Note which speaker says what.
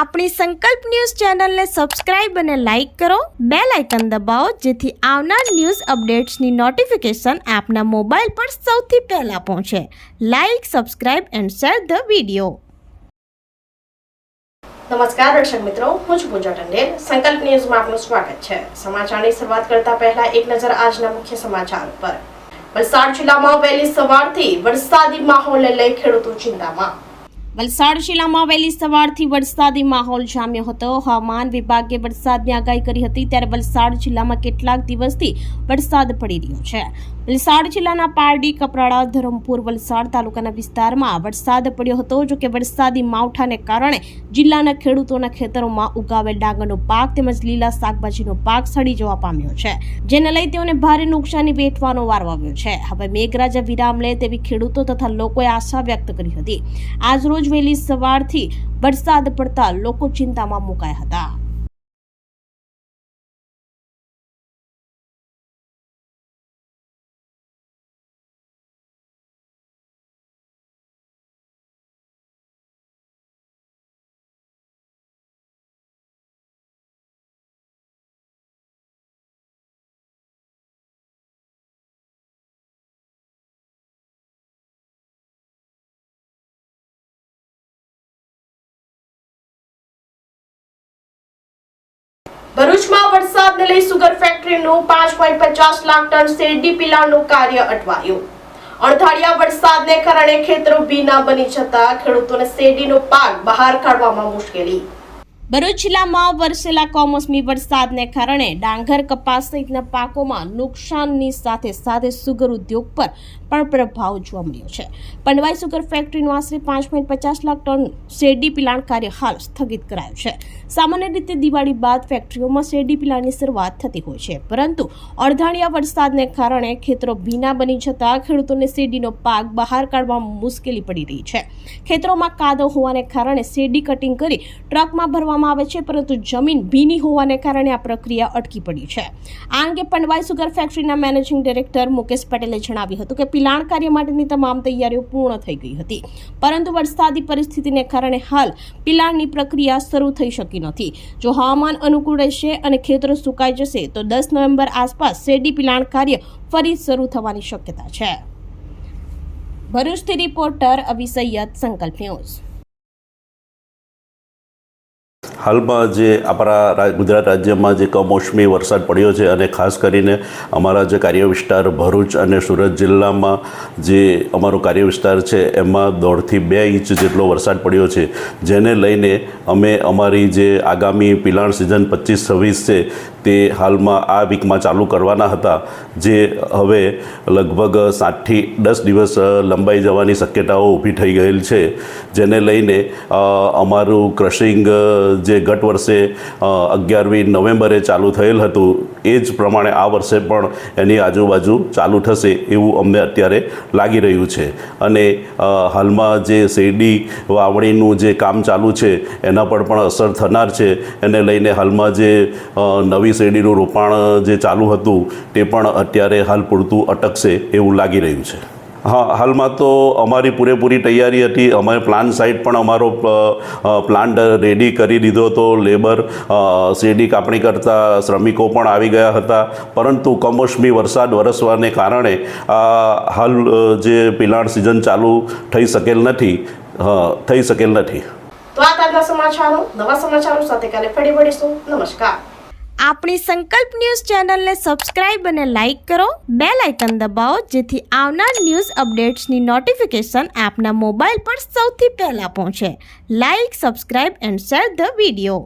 Speaker 1: આપણી સંકલ્પ ન્યૂઝ ચેનલને સબસ્ક્રાઇબ અને લાઇક કરો, બેલ આઇકન દબાવો જેથી આવનાર ન્યૂઝ અપડેટ્સની નોટિફિકેશન આપના મોબાઈલ પર સૌથી પહેલા પહોંચે. Like, subscribe and share the video.
Speaker 2: નમસ્કાર દર્શક મિત્રો, હું છું પૂજા ટંડેલ. સંકલ્પ ન્યૂઝમાં આપનું સ્વાગત છે. સમાચારની શરૂઆત કરતા પહેલા એક નજર આજના મુખ્ય સમાચાર પર. વલસાડ જિલ્લામાં વહેલી સવારથી વરસાદી માહોલને લઈ ખેડૂતો ચિંતામાં. વલસાડ જિલ્લામાં વહેલી સવારથી વરસાદી માહોલ જામ્યો હતો. હવામાન વિભાગે વરસાદની આગાહી કરી હતી, ત્યારે વલસાડ જિલ્લામાં કેટલાક દિવસથી વરસાદ પડી રહ્યો છે. વલસાડ જિલ્લાના પારડી, કપરાડા, ધરમપુર, વલસાડ તાલુકાના વિસ્તારમાં વરસાદ પડ્યો હતો. જોકે વરસાદી માવઠાને કારણે જિલ્લાના ખેડૂતોના ખેતરોમાં ઉગાવેલ ડાંગરનો પાક તેમજ લીલા શાકભાજીનો પાક સડી જવા પામ્યો છે, જેને લઈ તેઓને ભારે નુકસાની વેઠવાનો વારો આવ્યો છે. હવે મેઘરાજા વિરામ લે તેવી ખેડૂતો તથા લોકોએ આશા વ્યક્ત કરી હતી. આજ રોજ વહેલી સવારથી વરસાદ પડતા લોકો ચિંતામાં મુકાયા હતા. ભરૂચમાં વરસાદને લઈ સુગર ફેક્ટરીનું 5.50 લાખ ટન શેરડી પિલાણનું કાર્ય અટવાયું. અણધાર્યા વરસાદને કારણે ખેતરો ભીના બની જતા ખેડૂતોને શેરડીનો પાક બહાર કાઢવામાં મુશ્કેલી. ભરૂચ જિલ્લામાં વરસેલા કમોસમી વરસાદને કારણે ડાંગર, કપાસ સહિતના પાકોમાં નુકસાનની સાથે સાથે સુગર ઉદ્યોગ પર પણ પ્રભાવ જોવા મળ્યો છે. પંડવાઈ સુગર ફેક્ટરીનું આશરે 5.50 લાખ ટન શેરડી પિલાણ કાર્ય હાલ સ્થગિત કરાયું છે. સામાન્ય રીતે દિવાળી બાદ ફેક્ટરીઓમાં શેરડી પિલાણની શરૂઆત થતી હોય છે, પરંતુ અણધાર્યા વરસાદને કારણે ખેતરો ભીના બની જતા ખેડૂતોને શેરડીનો પાક બહાર કાઢવામાં મુશ્કેલી પડી રહી છે. ખેતરોમાં કાદવ હોવાને કારણે શેરડી કટિંગ કરી ટ્રકમાં ભરવામાં આવે છે, પરંતુ જમીન ભીની હોવાને કારણે આ પ્રક્રિયા અટકી પડી છે. આ અંગે પંડવાઈ સુગર ફેક્ટરીના મેનેજિંગ ડાયરેક્ટર મુકેશ પટેલે જણાવ્યું હતું કે પિલાણ કાર્ય માટેની તમામ તૈયારીઓ પૂર્ણ થઈ ગઈ હતી, પરંતુ વરસાદી પરિસ્થિતિને કારણે હાલ પિલાણની પ્રક્રિયા શરૂ થઈ શકી નથી. જો હવામાન અનુકૂળ રહેશે અને ખેતરો સુકાઈ જશે તો 10 નવેમ્બર આસપાસ શેરડી પિલાણ કાર્ય ફરી શરૂ થવાની શક્યતા છે. ભરૂચથી રિપોર્ટર અભી સૈયદ, સંકલ્પ ન્યૂઝ.
Speaker 3: હાલમાં જે આપણા ગુજરાત રાજ્યમાં જે કમોસમી વરસાદ પડ્યો છે અને ખાસ કરીને અમારા જે કાર્ય વિસ્તાર ભરૂચ અને સુરત જિલ્લામાં જે અમારો કાર્ય વિસ્તાર છે એમાં 1.5 થી 2 ઇંચ જેટલો વરસાદ પડ્યો છે, જેને લઈને અમે અમારી જે આગામી પિલાણ સિઝન 25-26 છે તે હાલમાં આ વીકમાં ચાલુ કરવાના હતા, જે હવે લગભગ 7 થી 10 દિવસ લંબાઈ જવાની શક્યતાઓ ઊભી થઈ ગયેલ છે, જેને લઈને અમારું ક્રશિંગ જે ગત વર્ષે 11મી નવેમ્બરે ચાલુ થયેલ હતું એ જ પ્રમાણે આ વર્ષે પણ એની આજુબાજુ ચાલુ થશે એવું અમને અત્યારે લાગી રહ્યું છે. અને હાલમાં જે શેરડી વાવણીનું જે કામ ચાલુ છે એના પર પણ અસર થનાર છે. એને લઈને હાલમાં જે નવી શેરડીનું રોપાણ જે ચાલુ હતું તે પણ અત્યારે હાલ પૂરતું અટકશે એવું લાગી રહ્યું છે. હા, હાલમાં તો અમારી પૂરેપૂરી તૈયારી હતી. અમે પ્લાન્ટ સાઇટ પણ અમારો પ્લાન્ટ રેડી કરી દીધો હતો. લેબર, શેરડી કાપણી કરતા શ્રમિકો પણ આવી ગયા હતા, પરંતુ કમોસમી વરસાદ વરસવાને કારણે હાલ જે પિલાણ સિઝન ચાલુ થઈ શકેલ નથી.
Speaker 2: તો આ તાજા સમાચારો, નવા સમાચારો સાથે કાલે ફરી મળીશું. નમસ્કાર.
Speaker 1: આપણી સંકલ્પ ન્યૂઝ ચેનલને સબસ્ક્રાઇબ અને લાઇક કરો, બેલ આઇકન દબાવો જેથી આવનાર ન્યૂઝ અપડેટ્સની નોટિફિકેશન આપના મોબાઈલ પર સૌથી પહેલા પહોંચે. Like, subscribe and share the video.